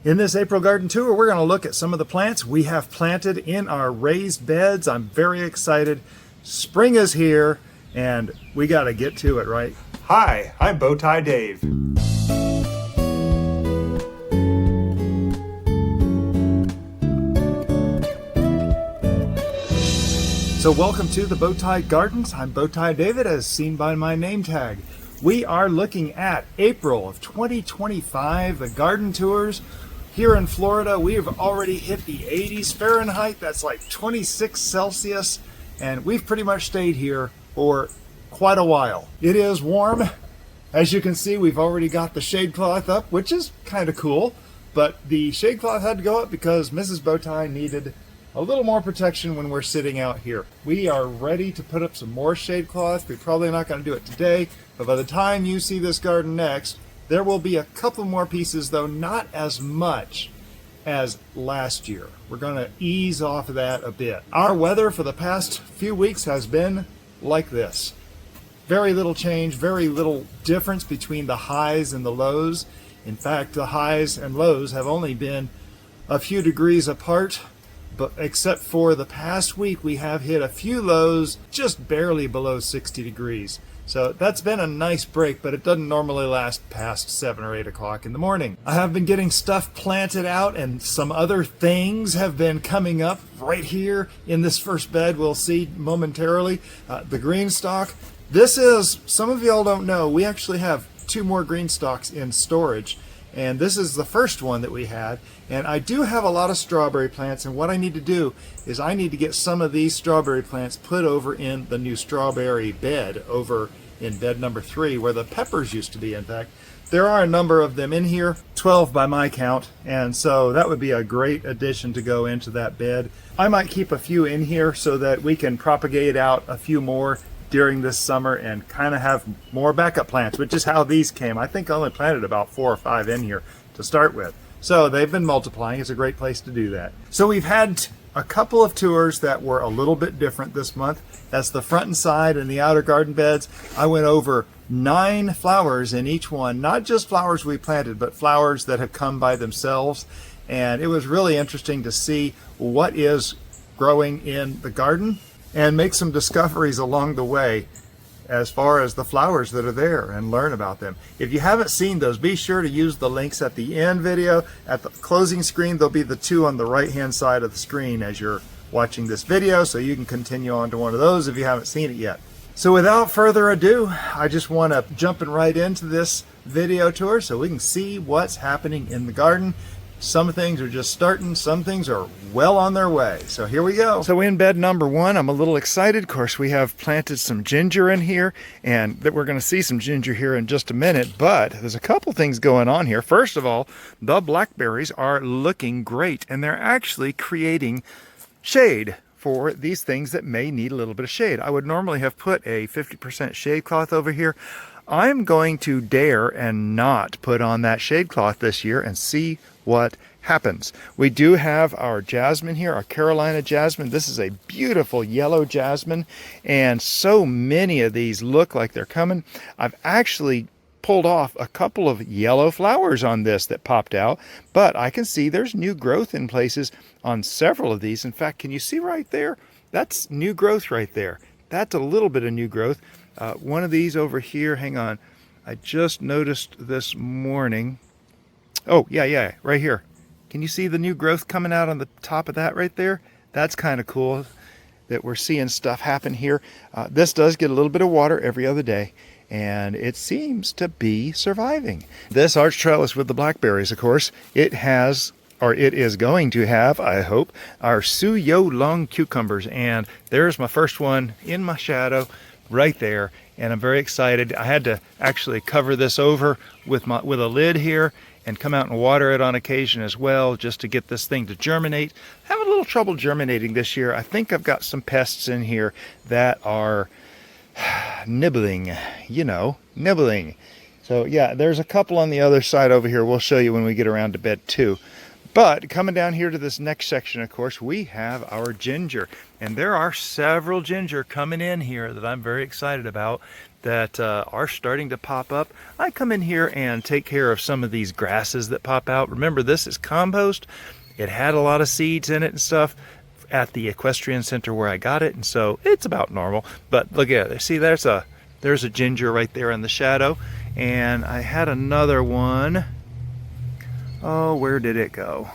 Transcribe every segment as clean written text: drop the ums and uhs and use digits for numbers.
In this April garden tour, we're going to look at some of the plants we have planted in our raised beds. I'm very excited. Spring is here, and we got to get to it, right? Hi, I'm Bowtie Dave. So welcome to the Bowtie Gardens. I'm Bowtie David, as seen by my name tag. We are looking at April of 2025, the garden tours. Here in Florida, we have already hit the 80s Fahrenheit. That's like 26 Celsius, and we've pretty much stayed here for quite a while. It is warm. As you can see, we've already got the shade cloth up, which is kind of cool, but the shade cloth had to go up because Mrs. Bowtie needed a little more protection when we're sitting out here. We are ready to put up some more shade cloth. We're probably not going to do it today, but by the time you see this garden next, there will be a couple more pieces, though not as much as last year. We're going to ease off of that a bit. Our weather for the past few weeks has been like this. Very little change, very little difference between the highs and the lows. In fact, the highs and lows have only been a few degrees apart, but except for the past week, we have hit a few lows just barely below 60 degrees. So that's been a nice break, but it doesn't normally last past 7 or 8 o'clock in the morning. I have been getting stuff planted out, and some other things have been coming up right here in this first bed we'll see momentarily. The GreenStalk. This is, some of y'all don't know, we actually have 2 more GreenStalks in storage. And this is the first one that we had. And I do have a lot of strawberry plants, and what I need to do is I need to get some of these strawberry plants put over in the new strawberry bed over in bed number 3 where the peppers used to be. In fact, there are a number of them in here, 12 by my count, and so that would be a great addition to go into that bed. I might keep a few in here so that we can propagate out a few more during this summer and kind of have more backup plants, which is how these came. I think I only planted about 4 or 5 in here to start with. So they've been multiplying. It's a great place to do that. So we've had a couple of tours that were a little bit different this month. That's the front and side and the outer garden beds. I went over 9 flowers in each one, not just flowers we planted, but flowers that have come by themselves. And it was really interesting to see what is growing in the garden and make some discoveries along the way as far as the flowers that are there and learn about them. If you haven't seen those, be sure to use the links at the end video. At the closing screen, there'll be the 2 on the right hand side of the screen as you're watching this video, so you can continue on to one of those if you haven't seen it yet. So without further ado, I just want to jump right into this video tour so we can see what's happening in the garden. Some things are just starting, some things are well on their way. So here we go. So in bed number 1, I'm a little excited. Of course, we have planted some ginger in here, and that we're going to see some ginger here in just a minute, but there's a couple things going on here. First of all, the blackberries are looking great, and they're actually creating shade for these things that may need a little bit of shade. I would normally have put a 50% shade cloth over here. I'm going to dare and not put on that shade cloth this year and see what happens. We do have our jasmine here, our Carolina jasmine. This is a beautiful yellow jasmine, and so many of these look like they're coming. I've actually pulled off a couple of yellow flowers on this that popped out, but I can see there's new growth in places on several of these. In fact, can you see right there? That's new growth right there. That's a little bit of new growth. One of these over here, hang on, I just noticed this morning. Oh, yeah, right here. Can you see the new growth coming out on the top of that right there? That's kind of cool that we're seeing stuff happen here. This does get a little bit of water every other day, and it seems to be surviving. This arch trellis with the blackberries, of course, it has, or it is going to have, I hope, our Suyo Long cucumbers. And there's my first one in my shadow right there, and I'm very excited. I had to actually cover this over with a lid here and come out and water it on occasion as well, just to get this thing to germinate. Having a little trouble germinating this year. I think I've got some pests in here that are nibbling, nibbling. So yeah, there's a couple on the other side over here. We'll show you when we get around to bed 2. But coming down here to this next section, of course, we have our ginger. And there are several ginger coming in here that I'm very excited about. that are starting to pop up. I come in here and take care of some of these grasses that pop out. Remember, this is compost. It had a lot of seeds in it and stuff at the equestrian center where I got it, and so it's about normal. But look at it. See, there's a ginger right there in the shadow, and I had another one. Oh, where did it go?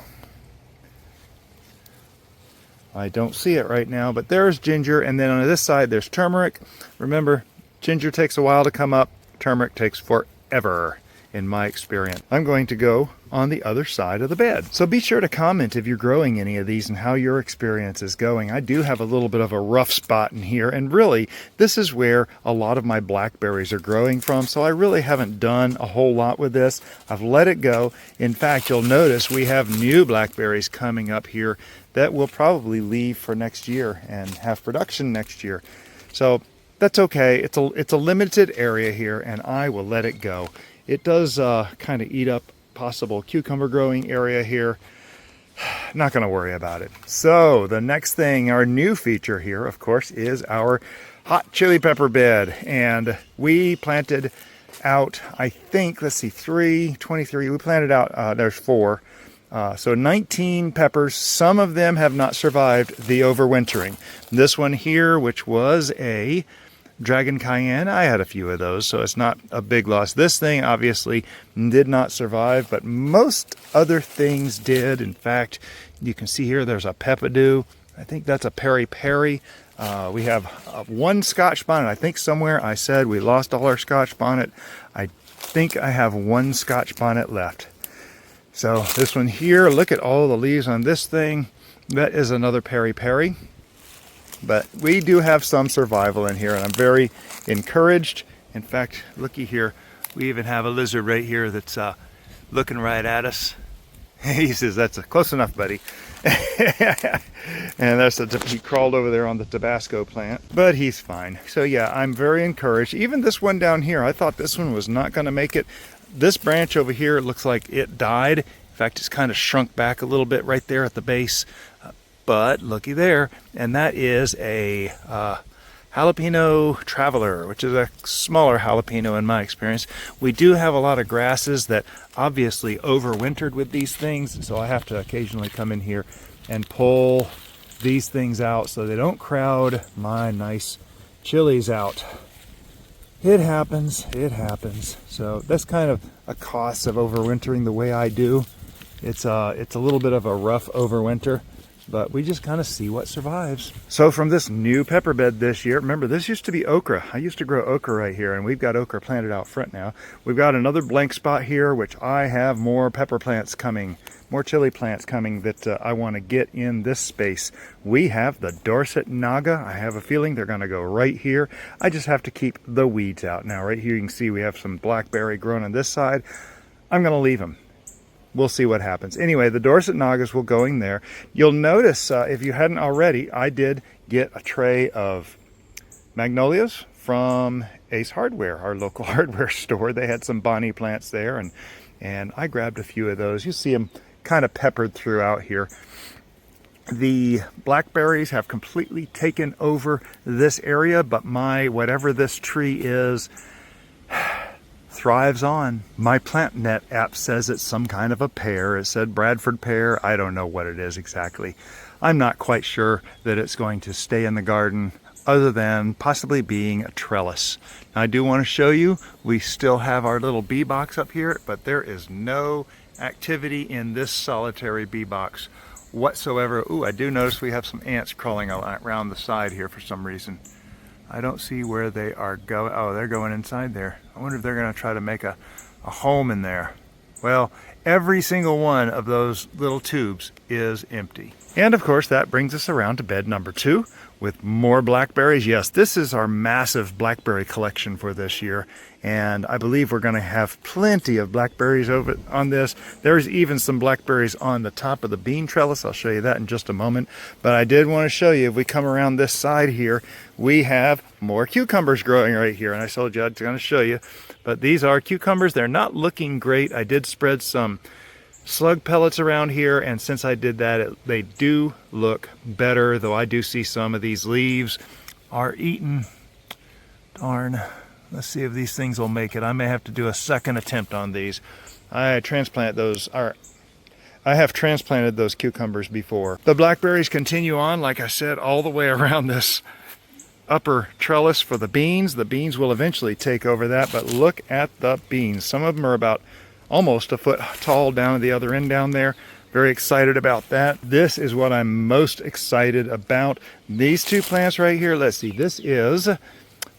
I don't see it right now, but there's ginger, and then on this side there's turmeric. Remember, ginger takes a while to come up, turmeric takes forever in my experience. I'm going to go on the other side of the bed. So be sure to comment if you're growing any of these and how your experience is going. I do have a little bit of a rough spot in here, and really this is where a lot of my blackberries are growing from, so I really haven't done a whole lot with this. I've let it go. In fact, you'll notice we have new blackberries coming up here that will probably leave for next year and have production next year. So that's okay. It's a limited area here, and I will let it go. It does kind of eat up possible cucumber growing area here. Not going to worry about it. So the next thing, our new feature here, of course, is our hot chili pepper bed. And we planted out, I think, let's see, 23. We planted out, there's 4. So 19 peppers. Some of them have not survived the overwintering. This one here, which was a Dragon Cayenne, I had a few of those, so it's not a big loss. This thing obviously did not survive, but most other things did. In fact, you can see here there's a peppadew. I think that's a peri-peri. We have one Scotch bonnet. I think somewhere I said we lost all our Scotch bonnet. I think I have one Scotch bonnet left. So this one here, look at all the leaves on this thing. That is another peri-peri. But we do have some survival in here, and I'm very encouraged. In fact, looky here, we even have a lizard right here that's looking right at us. He says, that's close enough, buddy. And he crawled over there on the Tabasco plant, but he's fine. So yeah, I'm very encouraged. Even this one down here, I thought this one was not going to make it. This branch over here looks like it died. In fact, it's kind of shrunk back a little bit right there at the base. But looky there, and that is a jalapeno traveler, which is a smaller jalapeno in my experience. We do have a lot of grasses that obviously overwintered with these things, and so I have to occasionally come in here and pull these things out so they don't crowd my nice chilies out. It happens, it happens. So that's kind of a cost of overwintering the way I do. It's a little bit of a rough overwinter, but we just kind of see what survives. So from this new pepper bed this year, remember this used to be okra. I used to grow okra right here, and we've got okra planted out front now. We've got another blank spot here, which I have more pepper plants coming, more chili plants coming that I want to get in this space. We have the Dorset Naga. I have a feeling they're going to go right here. I just have to keep the weeds out. Now right here you can see we have some blackberry growing on this side. I'm going to leave them. We'll see what happens. Anyway, the Dorset Nagas will go in there. You'll notice, if you hadn't already, I did get a tray of magnolias from Ace Hardware, our local hardware store. They had some bonnie plants there, and I grabbed a few of those. You see them kind of peppered throughout here. The blackberries have completely taken over this area, but my whatever this tree is thrives on. My PlantNet app says it's some kind of a pear. It said Bradford pear. I don't know what it is exactly. I'm not quite sure that it's going to stay in the garden other than possibly being a trellis. Now, I do want to show you, we still have our little bee box up here, but there is no activity in this solitary bee box whatsoever. Ooh, I do notice we have some ants crawling around the side here for some reason. I don't see where they are going. Oh, they're going inside there. I wonder if they're going to try to make a home in there. Well, every single one of those little tubes is empty. And of course, that brings us around to bed number 2 with more blackberries. Yes, this is our massive blackberry collection for this year. And I believe we're going to have plenty of blackberries over on this. There's even some blackberries on the top of the bean trellis. I'll show you that in just a moment. But I did want to show you, if we come around this side here, we have more cucumbers growing right here. And I told you I was going to show you. But these are cucumbers. They're not looking great. I did spread some slug pellets around here, and since I did that, they do look better, though I do see some of these leaves are eaten. Darn. Let's see if these things will make it. I may have to do a second attempt on these. I have transplanted those cucumbers before. The blackberries continue on, like I said, all the way around this upper trellis for the beans. The beans will eventually take over that, but look at the beans. Some of them are about almost a foot tall down at the other end down there. Very excited about that. This is what I'm most excited about. These two plants right here, let's see, this is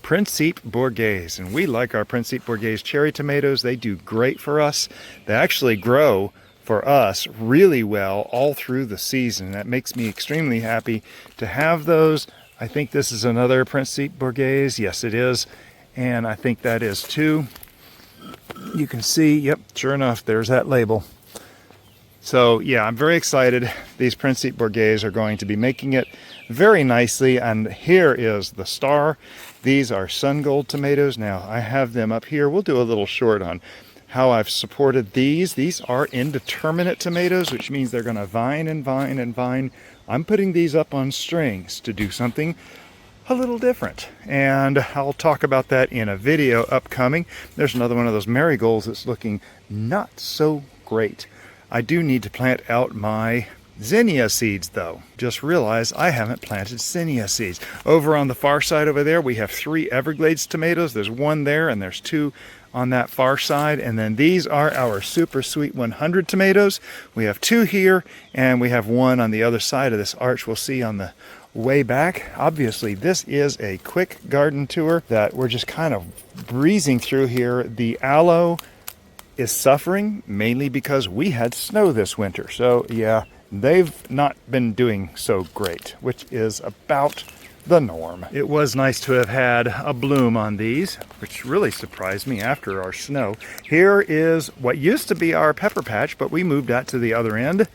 Principe Borghese, and we like our Principe Borghese cherry tomatoes. They do great for us. They actually grow for us really well all through the season. That makes me extremely happy to have those. I think this is another Principe Borghese. Yes, it is. And I think that is too. You can see, yep, sure enough, there's that label. So yeah, I'm very excited. These Principe Borghese are going to be making it very nicely. And here is the star. These are sun gold tomatoes. Now I have them up here. We'll do a little short on how I've supported these. These are indeterminate tomatoes, which means they're going to vine and vine and vine. I'm putting these up on strings to do something a little different, and I'll talk about that in a video upcoming. There's another one of those marigolds that's looking not so great. I do need to plant out my zinnia seeds though. Just realized I haven't planted zinnia seeds. Over on the far side over there we have 3 Everglades tomatoes. There's one there and there's 2 on that far side, and then these are our super sweet 100 tomatoes. We have 2 here and we have 1 on the other side of this arch. We'll see on the way back. Obviously this is a quick garden tour that we're just kind of breezing through here. The aloe is suffering mainly because we had snow this winter, so yeah, they've not been doing so great, which is about the norm. It was nice to have had a bloom on these, which really surprised me after our snow. Here is what used to be our pepper patch, but we moved that to the other end,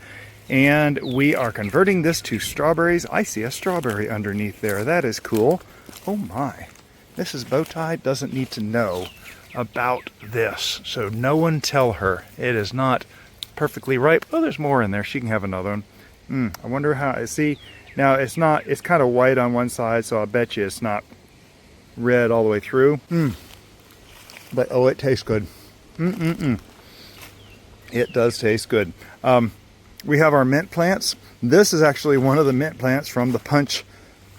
and we are converting this to strawberries. I see a strawberry underneath there. That is cool. Oh my. Mrs. Bowtie doesn't need to know about this, so no one tell her. It is not perfectly ripe. Oh, there's more in there. She can have another one. I wonder how. See, now it's not, it's kind of white on one side, so I'll bet you it's not red all the way through. But oh, it tastes good. It does taste good. We have our mint plants. This is actually one of the mint plants from the punch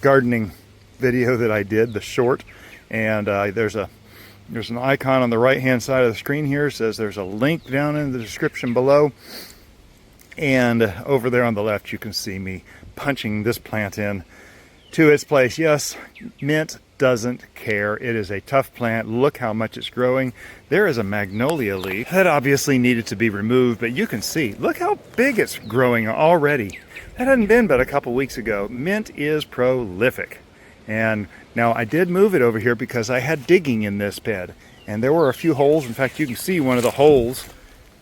gardening video that I did, the short. And there's an icon on the right hand side of the screen here. It says there's a link down in the description below. And over there on the left you can see me punching this plant in to its place. Yes, mint doesn't care. It is a tough plant. Look how much it's growing. There is a magnolia leaf that obviously needed to be removed, but you can see, look how big it's growing already. That hadn't been but a couple weeks ago. Mint is prolific. And now I did move it over here because I had digging in this bed, and there were a few holes. In fact, you can see one of the holes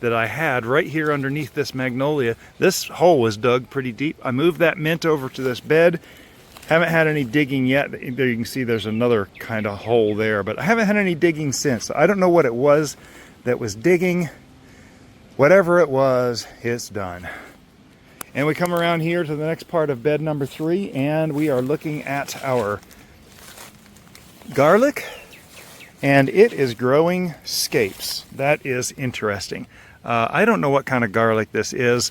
that I had right here underneath this magnolia. This hole was dug pretty deep. I moved that mint over to this bed. Haven't had any digging yet. There you can see there's another kind of hole there, but I haven't had any digging since. I don't know what it was that was digging. Whatever it was, it's done. And we come around here to the next part of bed number 3, and we are looking at our garlic, and it is growing scapes. That is interesting. I don't know what kind of garlic this is.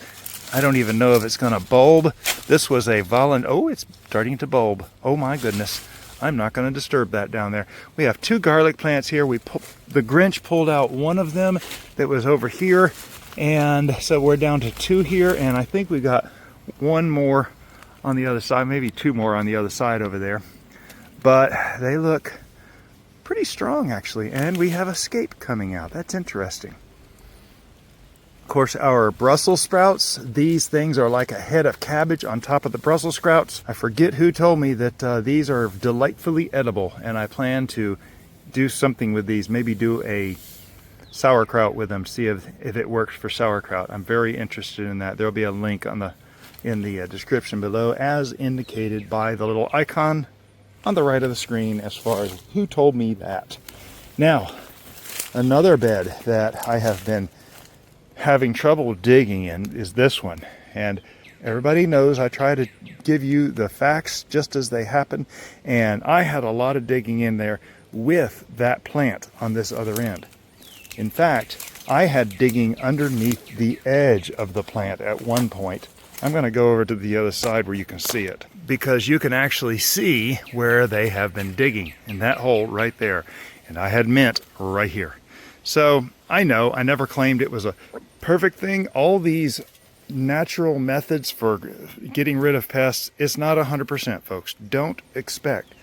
I don't even know if it's going to bulb. This was a oh, it's starting to bulb. Oh my goodness. I'm not going to disturb that down there. We have 2 garlic plants here. The Grinch pulled out one of them that was over here, and so we're down to 2 here, and I think we got 1 more on the other side, maybe 2 more on the other side over there. But they look pretty strong actually, and we have a scape coming out. That's interesting. Of course, our Brussels sprouts, these things are like a head of cabbage on top of the Brussels sprouts. I forget who told me that these are delightfully edible, and I plan to do something with these, maybe do a sauerkraut with them, see if it works for sauerkraut. I'm very interested in that. There'll be a link in the description below, as indicated by the little icon on the right of the screen as far as who told me that. Now, another bed that I have been having trouble digging in is this one, and everybody knows I try to give you the facts just as they happen, and I had a lot of digging in there. with that plant on this other end. In fact, I had digging underneath the edge of the plant at one point. I'm going to go over to the other side where you can see it, because you can actually see where they have been digging in that hole right there. And I had mint right here. So I know I never claimed it was a perfect thing. All these natural methods for getting rid of pests, it's not 100%, folks. Don't expect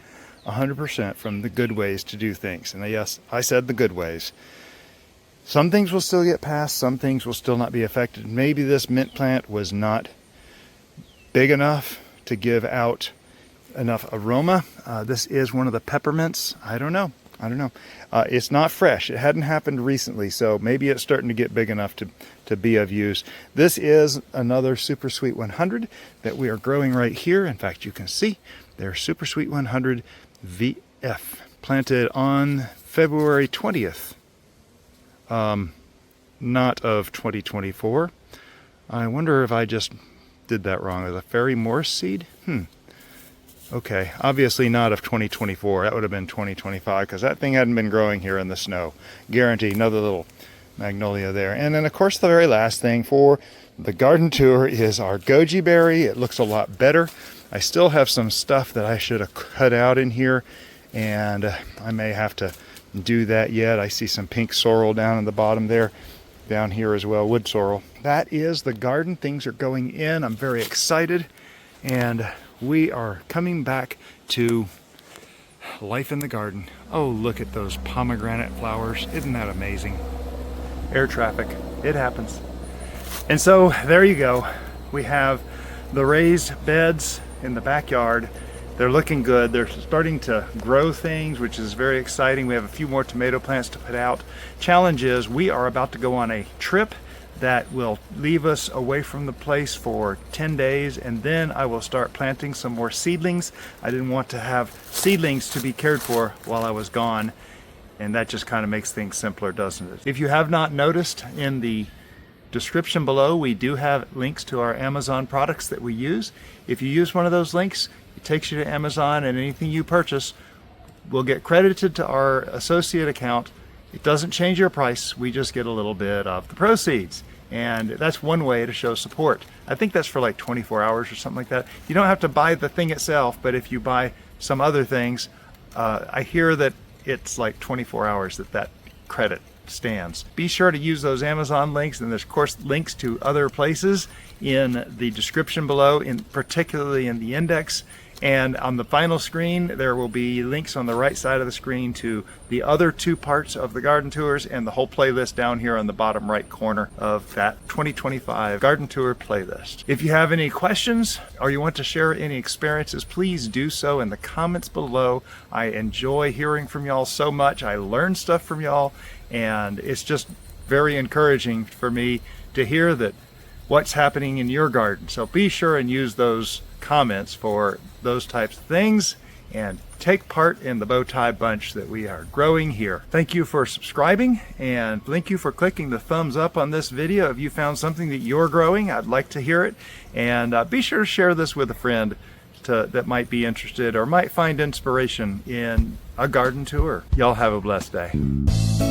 100% from the good ways to do things. And yes, I said the good ways. Some things will still get passed, some things will still not be affected. Maybe this mint plant was not big enough to give out enough aroma. This is one of the peppermints. I don't know. It's not fresh. It hadn't happened recently, so maybe it's starting to get big enough to be of use. This is another supersweet 100 that we are growing right here. In fact, you can see they're supersweet 100 VF, planted on February 20th. Not of 2024. I wonder if I just did that wrong. Is a fairy Morse seed? Okay, obviously not of 2024. That would have been 2025 because that thing hadn't been growing here in the snow. Guaranteed. Another little magnolia there. And then of course the very last thing for the garden tour is our Goji Berry. It looks a lot better. I still have some stuff that I should have cut out in here, and I may have to do that yet. I see some pink sorrel down in the bottom there, down here as well, wood sorrel. That is the garden. Things are going in. I'm very excited, and we are coming back to life in the garden. Oh, look at those pomegranate flowers. Isn't that amazing? Air traffic, it happens. And so there you go. We have the raised beds in the backyard. They're looking good. They're starting to grow things, which is very exciting. We have a few more tomato plants to put out. Challenge is we are about to go on a trip that will leave us away from the place for 10 days, and then I will start planting some more seedlings. I didn't want to have seedlings to be cared for while I was gone, and that just kind of makes things simpler, doesn't it? If you have not noticed, in the description below we do have links to our Amazon products that we use. If you use one of those links, it takes you to Amazon, and anything you purchase will get credited to our associate account. It doesn't change your price, we just get a little bit of the proceeds. And that's one way to show support. I think that's for like 24 hours or something like that. You don't have to buy the thing itself, but if you buy some other things, I hear that it's like 24 hours that credit stands. Be sure to use those Amazon links, and there's of course links to other places in the description below, particularly in the index. And on the final screen, there will be links on the right side of the screen to the other two parts of the garden tours and the whole playlist down here on the bottom right corner of that 2025 garden tour playlist. If you have any questions or you want to share any experiences, please do so in the comments below. I enjoy hearing from y'all so much. I learn stuff from y'all, and it's just very encouraging for me to hear that what's happening in your garden. So be sure and use those comments for those types of things, and take part in the Bowtie Bunch that we are growing here. Thank you for subscribing, and thank you for clicking the thumbs up on this video. If you found something that you're growing, I'd like to hear it. And be sure to share this with a friend that might be interested or might find inspiration in a garden tour. Y'all have a blessed day.